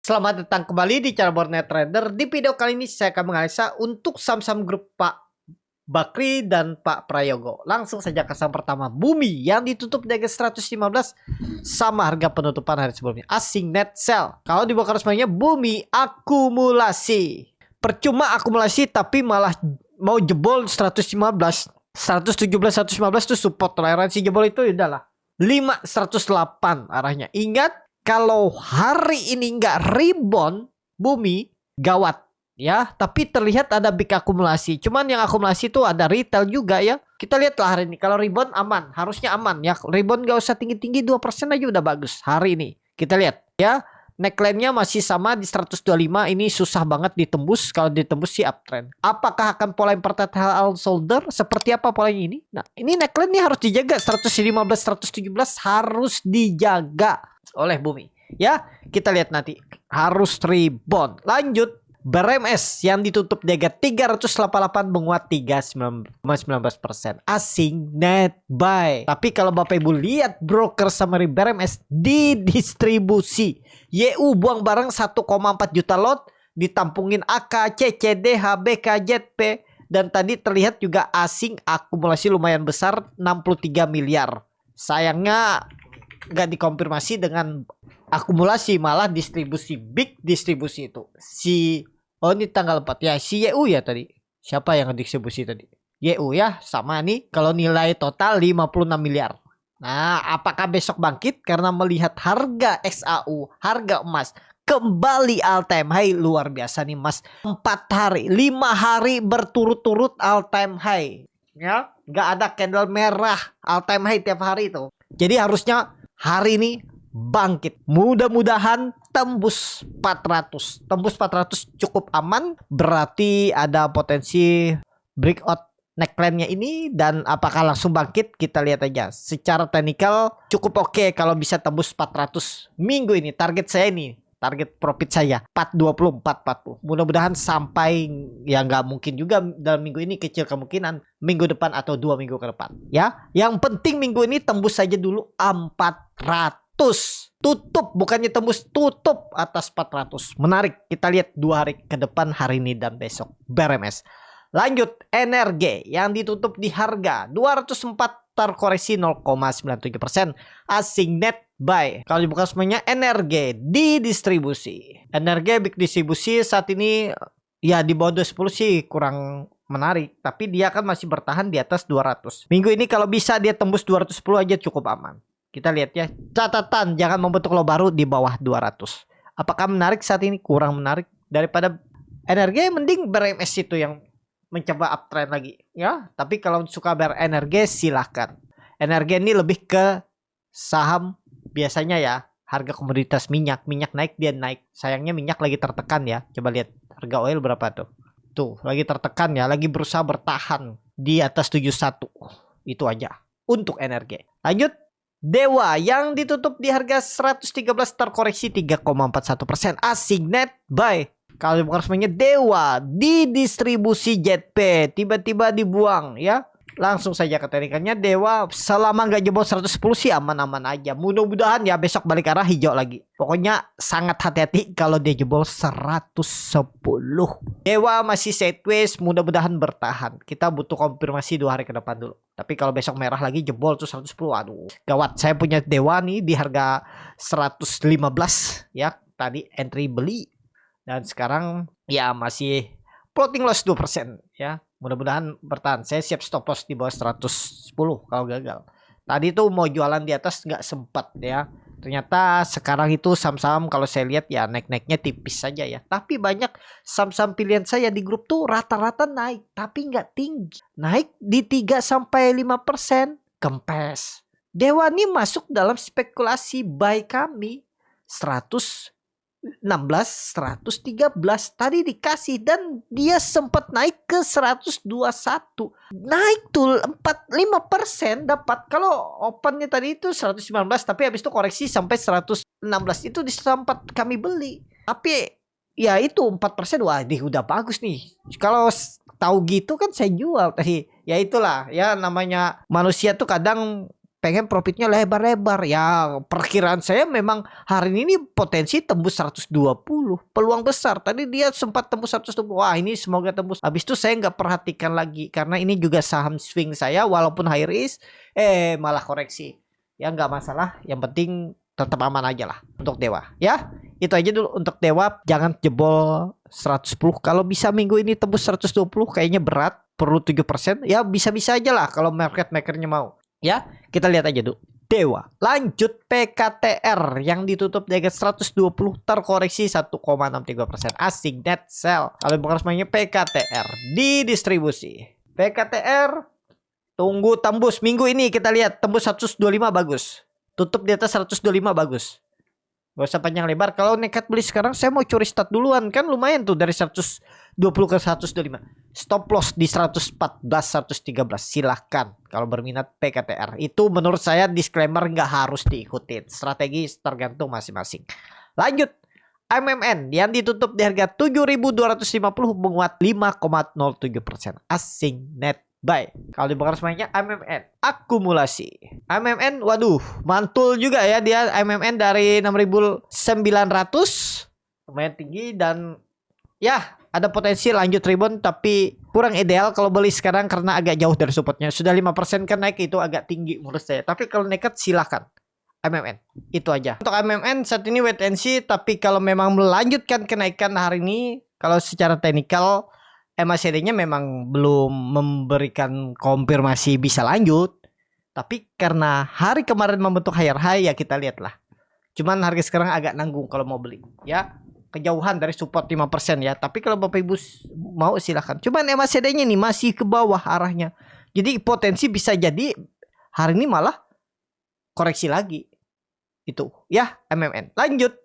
Selamat datang kembali di channel Bornet Trader. Di video kali ini saya akan menganalisa untuk saham-saham grup Pak Bakri dan Pak Prayogo. Langsung saja ke saham pertama, Bumi yang ditutup di harga 115 sama harga penutupan hari sebelumnya. Asing net sell. Kalau dibuka resminya Bumi akumulasi. Percuma akumulasi tapi malah mau jebol 115, 117, 115 itu support toleransi jebol itu udahlah. 108 arahnya. Ingat, kalau hari ini nggak rebound, Bumi gawat ya. Tapi terlihat ada big akumulasi. Cuman yang akumulasi itu ada retail juga ya. Kita lihatlah hari ini. Kalau rebound aman, harusnya aman ya. Rebound nggak usah tinggi-tinggi, 2% aja udah bagus hari ini. Kita lihat ya. Neckline-nya masih sama di 125. Ini susah banget ditembus. Kalau ditembus sih uptrend. Apakah akan pola vertical shoulder? Seperti apa polanya ini? Nah, ini neckline-nya harus dijaga. 115, 117 harus dijaga oleh Bumi. Ya, kita lihat nanti. Harus rebound. Lanjut. BRMS yang ditutup di harga 388 menguat 3,19%. Asing net buy. Tapi kalau Bapak Ibu lihat broker summary BRMS di distribusi. YU buang barang 1,4 juta lot. Ditampungin AK, CCD, HBK, JP. Dan tadi terlihat juga asing akumulasi lumayan besar 63 miliar. Sayangnya nggak dikonfirmasi dengan akumulasi, malah distribusi, big distribusi itu. Ini tanggal 4 ya, si YU ya tadi. Siapa yang distribusi tadi? YU ya, sama nih. Kalau nilai total 56 miliar. Nah, apakah besok bangkit karena melihat harga XAU, harga emas kembali all time high? Luar biasa nih Mas. 4 hari, 5 hari berturut-turut all time high. Ya, nggak ada candle merah all time high tiap hari itu. Jadi harusnya hari ini bangkit. Mudah-mudahan tembus 400. Tembus 400 cukup aman. Berarti ada potensi breakout neckline-nya ini. Dan apakah langsung bangkit? Kita lihat aja. Secara teknikal cukup oke kalau bisa tembus 400 minggu ini. Target saya ini. Target profit saya 420, 440. Mudah-mudahan sampai, ya nggak mungkin juga dalam minggu ini, kecil kemungkinan minggu depan atau 2 minggu ke depan ya. Yang penting minggu ini tembus saja dulu 400. Tutup, bukannya tembus, tutup atas 400. Menarik, kita lihat 2 hari ke depan, hari ini dan besok. BRMS. Lanjut, NRG yang ditutup di harga 204 terkoreksi 0,97%. Asing net buy. Kalau dibuka semuanya NRG di distribusi. NRG big distribusi saat ini ya di bawah 210 sih kurang menarik. Tapi dia kan masih bertahan di atas 200. Minggu ini kalau bisa dia tembus 210 aja cukup aman. Kita lihat ya. Catatan, jangan membentuk low baru di bawah 200. Apakah menarik saat ini? Kurang menarik. Daripada NRG mending BRMS itu yang mencoba uptrend lagi ya. Tapi kalau suka BRNRG silahkan. NRG ini lebih ke saham biasanya ya. Harga komoditas minyak naik, dia naik. Sayangnya minyak lagi tertekan ya. Coba lihat harga oil berapa tuh. Tuh lagi tertekan ya. Lagi berusaha bertahan di atas 71. Itu aja untuk NRG. Lanjut. Dewa yang ditutup di harga 113 terkoreksi 3,41%. Asing net buy. Kalau bukan resminya Dewa di distribusi JP tiba-tiba dibuang ya. Langsung saja ke teknikannya. Dewa selama nggak jebol 110 sih aman-aman aja. Mudah-mudahan ya besok balik arah hijau lagi. Pokoknya sangat hati-hati kalau dia jebol 110. Dewa masih sideways, mudah-mudahan bertahan. Kita butuh konfirmasi 2 hari ke depan dulu. Tapi kalau besok merah lagi jebol tuh 110, aduh gawat. Saya punya Dewa nih di harga 115 ya. Tadi entry beli. Dan sekarang ya masih floating loss 2% ya. Mudah-mudahan bertahan. Saya siap stop loss di bawah 110 kalau gagal. Tadi tuh mau jualan di atas nggak sempat ya. Ternyata sekarang itu saham-saham kalau saya lihat ya naik-naiknya tipis saja ya. Tapi banyak saham-saham pilihan saya di grup tuh rata-rata naik. Tapi nggak tinggi. Naik di 3-5%. Kempes. Dewa ini masuk dalam spekulasi buy kami. 116, 113 tadi dikasih dan dia sempat naik ke 121. Naik tuh 4-5% dapat. Kalau opennya tadi itu 119 tapi habis itu koreksi sampai 116 itu sempat kami beli. Tapi ya itu 4%, wah ini udah bagus nih. Kalau tahu gitu kan saya jual tadi. Ya itulah ya namanya manusia tuh kadang pengen profitnya lebar-lebar. Ya perkiraan saya memang hari ini potensi tembus 120. Peluang besar. Tadi dia sempat tembus 120. Wah ini semoga tembus. Habis itu saya nggak perhatikan lagi. Karena ini juga saham swing saya. Walaupun high risk. Malah koreksi. Ya nggak masalah. Yang penting tetap aman aja lah untuk Dewa. Ya itu aja dulu untuk Dewa. Jangan jebol 110. Kalau bisa minggu ini tembus 120 kayaknya berat. Perlu 7%. Ya bisa-bisa aja lah kalau market makernya mau. Ya kita lihat aja dulu Dewa. Lanjut PKTR yang ditutup di harga 120 terkoreksi 1,63%. Asing net sell. Kalau bukan semuanya PKTR di distribusi. PKTR tunggu tembus minggu ini, kita lihat tembus 125 bagus. Tutup di atas 125 bagus. Gak usah panjang lebar. Kalau nekat beli sekarang saya mau curi start duluan. Kan lumayan tuh dari 120 ke 125. Stop loss di 114, 113. Silahkan kalau berminat PKTR. Itu menurut saya disclaimer nggak harus diikutin. Strategi tergantung masing-masing. Lanjut. MMN yang ditutup di harga 7.250 menguat 5,07%. Asing net buy. Kalau dibakar semuanya MMN akumulasi. MMN waduh mantul juga ya dia. MMN dari 6.900 lumayan tinggi dan ya ada potensi lanjut rebound tapi kurang ideal kalau beli sekarang karena agak jauh dari supportnya. Sudah 5% kan naik, itu agak tinggi menurut saya. Tapi kalau nekat silahkan MMN. Itu aja. Untuk MMN saat ini wait and see, tapi kalau memang melanjutkan kenaikan hari ini, kalau secara teknikal MACD-nya memang belum memberikan konfirmasi bisa lanjut. Tapi karena hari kemarin membentuk higher high ya kita lihatlah. Cuman harga sekarang agak nanggung kalau mau beli. Ya kejauhan dari support 5% ya. Tapi kalau Bapak Ibu mau silahkan. Cuman MACD-nya nih masih ke bawah arahnya. Jadi potensi bisa jadi hari ini malah koreksi lagi. Itu ya MMN. Lanjut.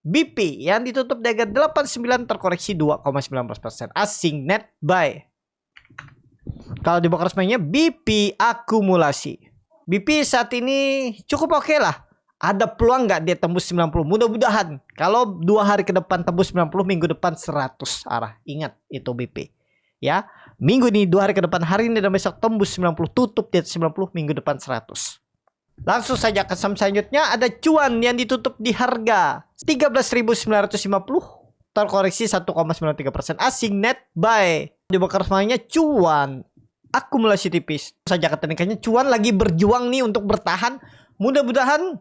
BP yang ditutup di harga 89 terkoreksi 2,19%. Asing net buy. Kalau di broker resminya BP akumulasi. BP saat ini cukup oke lah. Ada peluang nggak dia tembus 90? Mudah-mudahan. Kalau 2 hari ke depan tembus 90, minggu depan 100 arah. Ingat itu BP. Ya, minggu ini 2 hari ke depan, hari ini dan besok tembus 90, tutup di atas 90, minggu depan 100. Langsung saja ke saham selanjutnya. Ada Cuan yang ditutup di harga 13.950 terkoreksi 1,93%. Asing net buy. Di bakar semuanya Cuan akumulasi tipis. Saja ketentuannya Cuan lagi berjuang nih untuk bertahan. Mudah-mudahan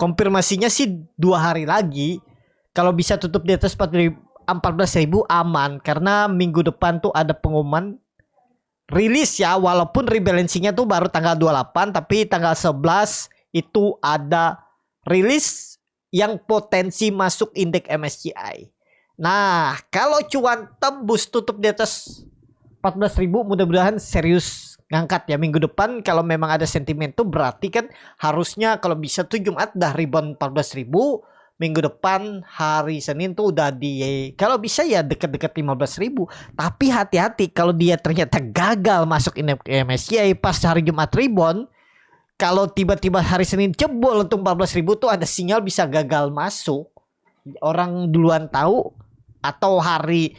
konfirmasinya sih 2 hari lagi. Kalau bisa tutup di atas 14.000 aman. Karena minggu depan tuh ada pengumuman rilis ya, walaupun rebalancingnya tuh baru tanggal 28, tapi tanggal 11 itu ada rilis yang potensi masuk indeks MSCI. Nah, kalau Cuan tembus tutup di atas 14.000, mudah-mudahan serius ngangkat ya minggu depan. Kalau memang ada sentimen tuh berarti kan harusnya kalau bisa tuh Jumat dah rebound 14.000. Minggu depan hari Senin tuh udah kalau bisa ya deket-deket 15.000. Tapi hati-hati kalau dia ternyata gagal masuk indeks MSCI pas hari Jumat rebound. Kalau tiba-tiba hari Senin jebol untuk 14.000 tuh ada sinyal bisa gagal masuk. Orang duluan tahu atau hari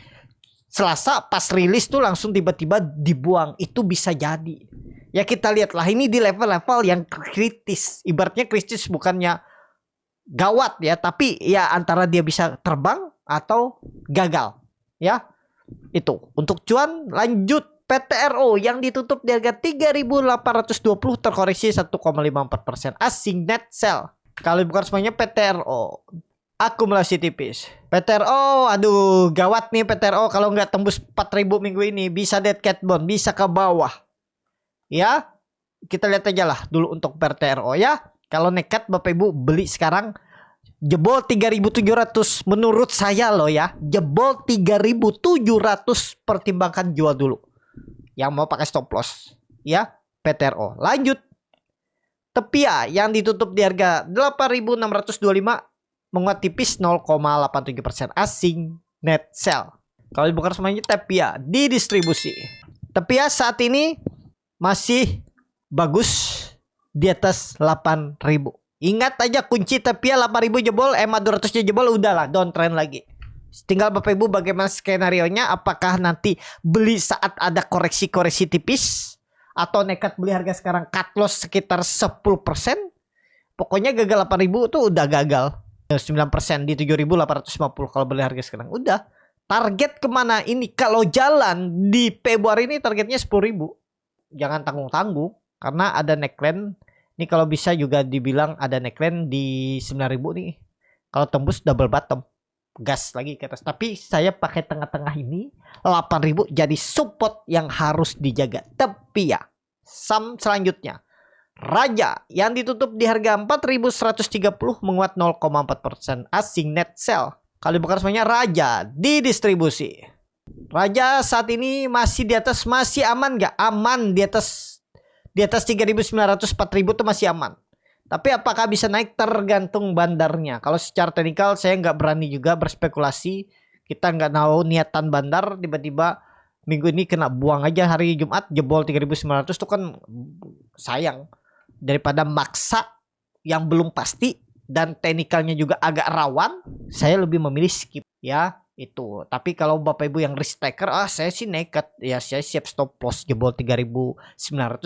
Selasa pas rilis tuh langsung tiba-tiba dibuang. Itu bisa jadi. Ya kita lihatlah ini di level-level yang kritis. Ibaratnya kritis bukannya gawat ya, tapi ya antara dia bisa terbang atau gagal ya. Itu untuk Cuan. Lanjut PTRO yang ditutup di harga 3.820 terkoreksi 1,54%. Asing net sell. Kalau bukan semuanya PTRO akumulasi tipis. PTRO aduh gawat nih PTRO. Kalau nggak tembus 4.000 minggu ini bisa dead cat bond, bisa ke bawah ya. Kita lihat aja lah dulu untuk PTRO ya. Kalau nekat Bapak Ibu beli sekarang jebol 3.700 menurut saya loh ya. Jebol 3.700 pertimbangkan jual dulu. Yang mau pakai stop loss ya PTRO. Lanjut Tepia yang ditutup di harga 8.625 menguat tipis 0,87%. Asing net sell. Kalau dibuka semuanya Tepia di distribusi. Tepia saat ini masih bagus di atas 8.000. Ingat aja kunci Tepia 8.000 jebol, EMA 200 jebol udahlah downtrend lagi. Tinggal Bapak Ibu bagaimana skenario nya, apakah nanti beli saat ada koreksi-koreksi tipis atau nekat beli harga sekarang cut loss sekitar 10%, pokoknya gagal 8.000 tuh udah gagal. 9% di 7.850 kalau beli harga sekarang. Udah. Target kemana ini? Kalau jalan di Februari ini targetnya 10.000. Jangan tanggung-tanggung karena ada neckline. Ini kalau bisa juga dibilang ada neckline di 9.000 nih. Kalau tembus double bottom, gas lagi ke atas. Tapi saya pakai tengah-tengah ini 8.000 jadi support yang harus dijaga. Tapi ya, saham selanjutnya Raja yang ditutup di harga 4.130 menguat 0,4%. Asing net sell. Kali bukan semuanya Raja didistribusi. Raja saat ini masih di atas, masih aman nggak? Aman di atas 3.900, 4.000 tuh masih aman. Tapi apakah bisa naik tergantung bandarnya. Kalau secara teknikal saya nggak berani juga berspekulasi. Kita nggak tahu niatan bandar, tiba-tiba minggu ini kena buang aja hari Jumat jebol 3.900 tuh kan sayang. Daripada maksa yang belum pasti dan teknikalnya juga agak rawan, saya lebih memilih skip ya itu. Tapi kalau Bapak Ibu yang risk taker, saya sih nekat ya, saya siap stop loss jebol 3.900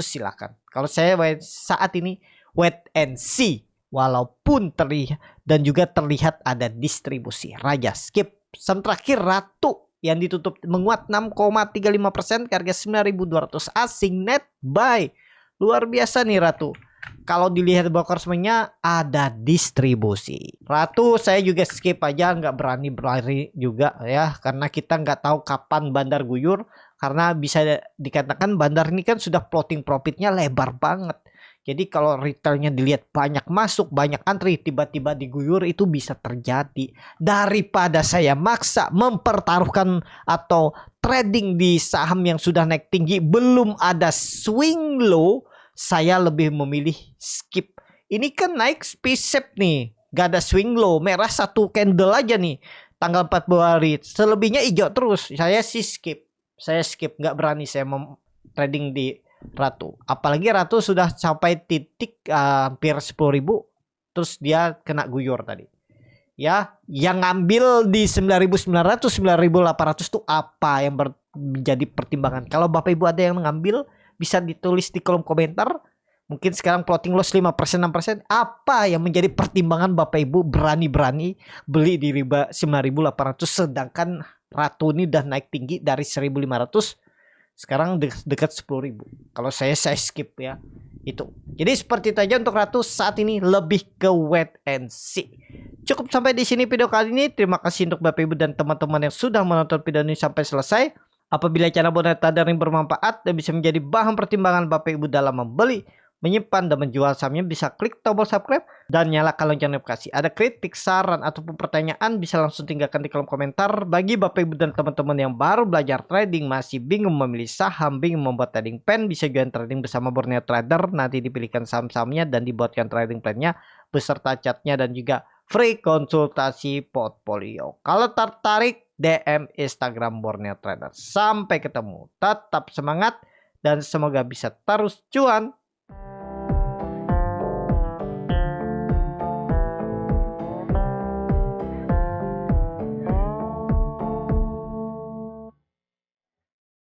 silakan. Kalau saya saat ini wait and see, walaupun terlihat dan juga terlihat ada distribusi. Raja skip. Saham terakhir Ratu yang ditutup menguat 6,35% ke harga 9.200. Asing net buy. Luar biasa nih Ratu. Kalau dilihat brokersnya ada distribusi. Ratu saya juga skip aja, nggak berani berlari juga ya, karena kita nggak tahu kapan bandar guyur. Karena bisa dikatakan bandar ini kan sudah floating profitnya lebar banget. Jadi kalau retailnya dilihat banyak masuk, banyak antri, tiba-tiba diguyur, itu bisa terjadi. Daripada saya maksa mempertaruhkan atau trading di saham yang sudah naik tinggi, belum ada swing low, saya lebih memilih skip. Ini kan naik spaceship nih, gak ada swing low, merah satu candle aja nih, tanggal 4 Februari. Selebihnya hijau terus, saya sih skip. Saya skip, gak berani saya trading di Ratu. Apalagi Ratu sudah sampai titik hampir 10.000, terus dia kena guyur tadi. Ya, yang ngambil di 9.900, 9.800 tuh apa yang menjadi pertimbangan? Kalau Bapak Ibu ada yang mengambil, bisa ditulis di kolom komentar. Mungkin sekarang floating loss 5%, 6%. Apa yang menjadi pertimbangan Bapak Ibu berani-berani beli di riba 9.800 sedangkan Ratu ini udah naik tinggi dari 1.500 sekarang dekat 10.000. Kalau saya skip ya. Itu. Jadi seperti itu aja untuk Ratu saat ini, lebih ke wait and see. Cukup sampai di sini video kali ini. Terima kasih untuk Bapak Ibu dan teman-teman yang sudah menonton video ini sampai selesai. Apabila channel Bonnet Trader ini bermanfaat dan bisa menjadi bahan pertimbangan Bapak Ibu dalam membeli, menyimpan dan menjual sahamnya, bisa klik tombol subscribe dan nyalakan lonceng notifikasi. Ada kritik, saran ataupun pertanyaan bisa langsung tinggalkan di kolom komentar. Bagi Bapak Ibu dan teman-teman yang baru belajar trading, masih bingung memilih saham, bingung membuat trading plan, bisa join trading bersama Borneo Trader. Nanti dipilihkan saham-sahamnya dan dibuatkan trading plan-nya beserta chartnya dan juga free konsultasi portfolio. Kalau tertarik, DM Instagram Borneo Trader. Sampai ketemu. Tetap semangat dan semoga bisa terus cuan.